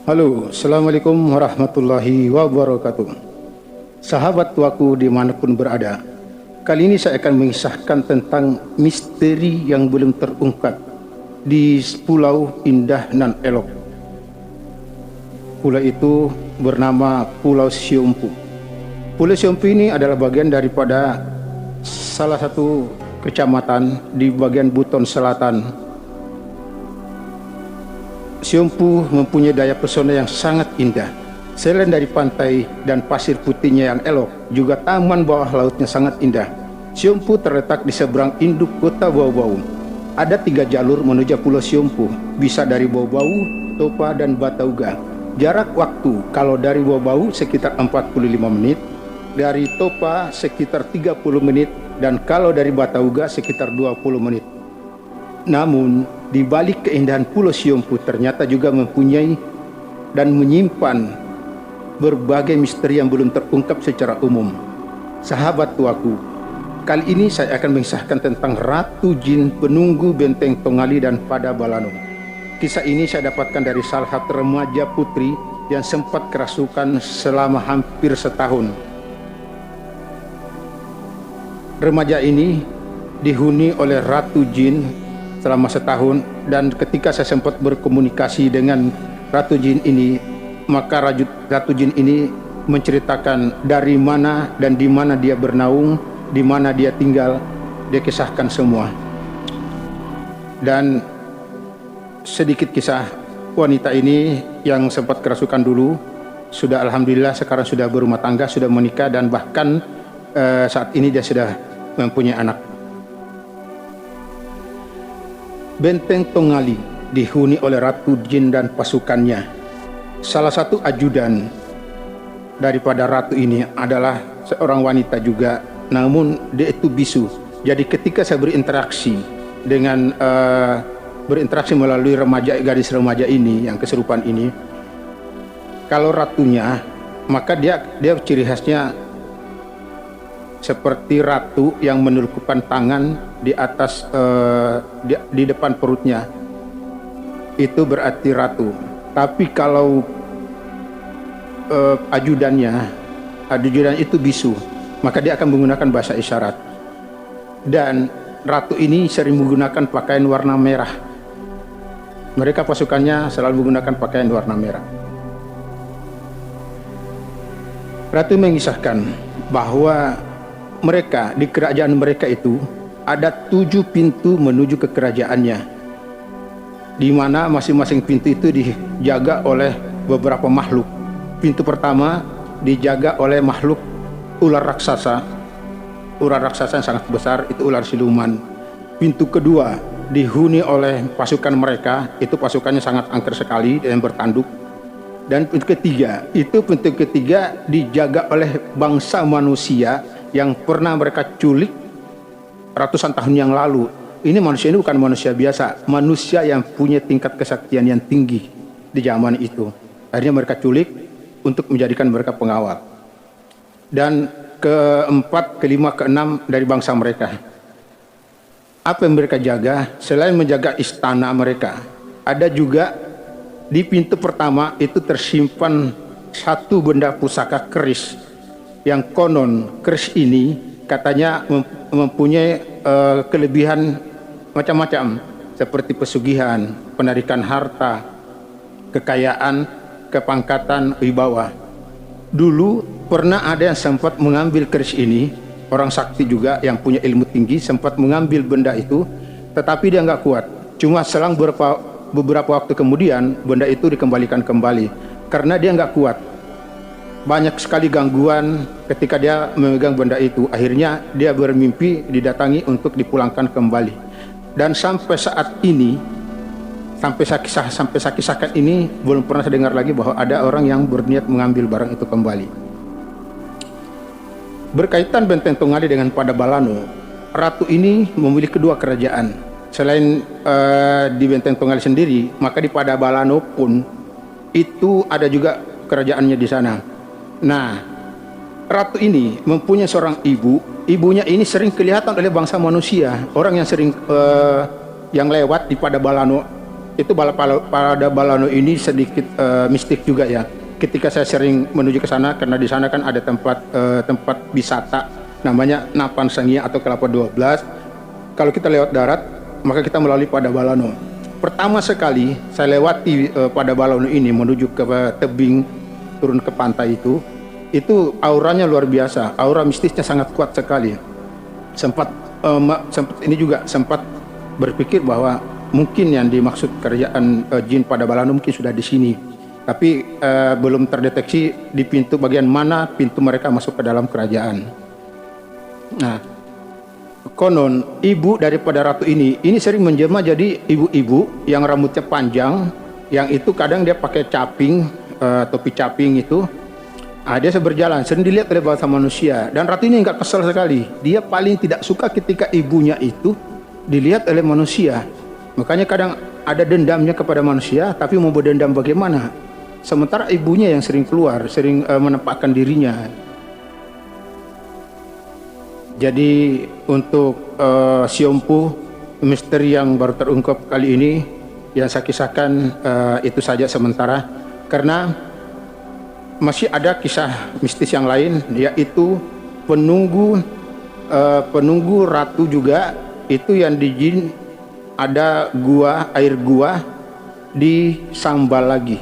Halo, Assalamualaikum warahmatullahi wabarakatuh. Sahabat tuaku dimanapun berada, kali ini saya akan mengisahkan tentang misteri yang belum terungkap di Pulau Indah Nan Elok. Pulau itu bernama Pulau Siompu. Pulau Siompu ini adalah bagian daripada salah satu kecamatan di bagian Buton Selatan. Siompu mempunyai daya pesona yang sangat indah. Selain dari pantai dan pasir putihnya yang elok, juga taman bawah lautnya sangat indah. Siompu terletak di seberang induk kota Bau-Bau. Ada 3 jalur menuju Pulau Siompu, bisa dari Bau-Bau, Topa, dan Batauga. Jarak waktu kalau dari Bau-Bau sekitar 45 menit, dari Topa sekitar 30 menit, dan kalau dari Batauga sekitar 20 menit. Namun, di balik keindahan Pulau Siompu ternyata juga mempunyai dan menyimpan berbagai misteri yang belum terungkap secara umum. Sahabat tuaku, kali ini saya akan mengisahkan tentang Ratu Jin penunggu Benteng Tongali dan Pada Balano. Kisah ini saya dapatkan dari salah satu remaja putri yang sempat kerasukan selama hampir setahun. Remaja ini dihuni oleh Ratu Jin selama setahun, dan ketika saya sempat berkomunikasi dengan Ratu Jin ini, maka Ratu Jin ini menceritakan dari mana dan di mana dia bernaung, di mana dia tinggal. Dia kisahkan semua. Dan sedikit kisah wanita ini yang sempat kerasukan dulu, sudah alhamdulillah sekarang sudah berumah tangga, sudah menikah, dan bahkan saat ini dia sudah mempunyai anak. Benteng Tongali dihuni oleh Ratu Jin dan pasukannya. Salah satu ajudan daripada ratu ini adalah seorang wanita juga, namun dia itu bisu. Jadi ketika saya berinteraksi dengan berinteraksi melalui gadis remaja ini yang kesurupan ini, kalau ratunya, maka dia ciri khasnya seperti ratu yang menelukupkan tangan di atas di depan perutnya. Itu berarti ratu. Tapi kalau ajudan itu bisu, maka dia akan menggunakan bahasa isyarat. Dan ratu ini sering menggunakan pakaian warna merah. Mereka pasukannya selalu menggunakan pakaian warna merah. Ratu mengisahkan bahwa mereka di kerajaan mereka itu ada 7 pintu menuju ke kerajaannya, di mana masing-masing pintu itu dijaga oleh beberapa makhluk. Pintu pertama dijaga oleh makhluk ular raksasa. Ular raksasa yang sangat besar, itu ular siluman. Pintu kedua dihuni oleh pasukan mereka, itu pasukannya sangat angker sekali dan bertanduk. Dan pintu ketiga dijaga oleh bangsa manusia yang pernah mereka culik ratusan tahun yang lalu. Ini manusia ini bukan manusia biasa, manusia yang punya tingkat kesaktian yang tinggi di zaman itu. Akhirnya mereka culik untuk menjadikan mereka pengawal. Dan keempat, kelima, keenam dari bangsa mereka. Apa yang mereka jaga? Selain menjaga istana mereka, ada juga di pintu pertama itu tersimpan satu benda pusaka keris, yang konon keris ini katanya mempunyai kelebihan macam-macam, seperti pesugihan, penarikan harta, kekayaan, kepangkatan, wibawa. Dulu pernah ada yang sempat mengambil keris ini, orang sakti juga yang punya ilmu tinggi, sempat mengambil benda itu, tetapi dia nggak kuat. Cuma selang beberapa waktu kemudian benda itu dikembalikan kembali karena dia nggak kuat. Banyak sekali gangguan ketika dia memegang benda itu. Akhirnya dia bermimpi didatangi untuk dipulangkan kembali. Dan sampai saat ini, sampai saya kisahkan ini, belum pernah saya dengar lagi bahwa ada orang yang berniat mengambil barang itu kembali. Berkaitan Benteng Tongali dengan Pada Balano, ratu ini memiliki 2 kerajaan. Selain di Benteng Tongali sendiri, maka di Pada Balano pun itu ada juga kerajaannya di sana. Nah, ratu ini mempunyai seorang ibu. Ibunya ini sering kelihatan oleh bangsa manusia. Orang yang sering yang lewat di Pada Balano itu pada Balano ini sedikit mistik juga ya. Ketika saya sering menuju ke sana, karena di sana kan ada tempat wisata namanya Napan Sengia atau Kelapa 12. Kalau kita lewat darat, maka kita melalui pada Balano. Pertama sekali saya lewati pada Balano ini menuju ke tebing turun ke pantai itu auranya luar biasa, aura mistisnya sangat kuat sekali. Sempat berpikir bahwa mungkin yang dimaksud kerajaan jin pada Balano mungkin sudah di sini, tapi belum terdeteksi di pintu bagian mana pintu mereka masuk ke dalam kerajaan. Nah, konon ibu daripada ratu ini sering menjelma jadi ibu-ibu yang rambutnya panjang, yang itu kadang dia pakai caping, topi caping itu. Dia berjalan, sering dilihat oleh bangsa manusia, dan ratu ini enggak kesal sekali. Dia paling tidak suka ketika ibunya itu dilihat oleh manusia. Makanya kadang ada dendamnya kepada manusia, tapi mau berdendam bagaimana? Sementara ibunya yang sering keluar, sering menampakkan dirinya. Jadi untuk Siompu, misteri yang baru terungkap kali ini yang saya kisahkan itu saja sementara, karena masih ada kisah mistis yang lain, yaitu penunggu ratu juga, itu yang di jin ada air gua di Sambalagi.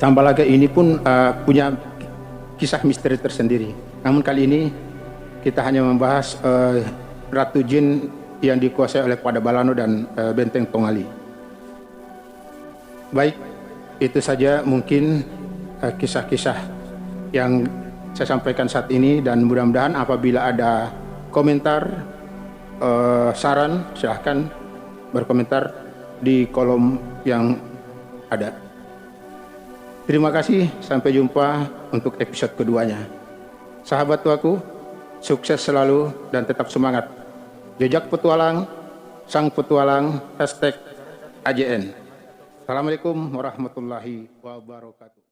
Sambalagi ini pun punya kisah misteri tersendiri. Namun kali ini kita hanya membahas ratu jin yang dikuasai oleh Pada Balano dan Benteng Tongali. Baik, itu saja mungkin kisah-kisah yang saya sampaikan saat ini, dan mudah-mudahan apabila ada komentar, saran, silahkan berkomentar di kolom yang ada. Terima kasih, sampai jumpa untuk episode keduanya. Sahabat tuaku, sukses selalu dan tetap semangat. Jejak petualang, sang petualang, #AJN. Assalamualaikum warahmatullahi wabarakatuh.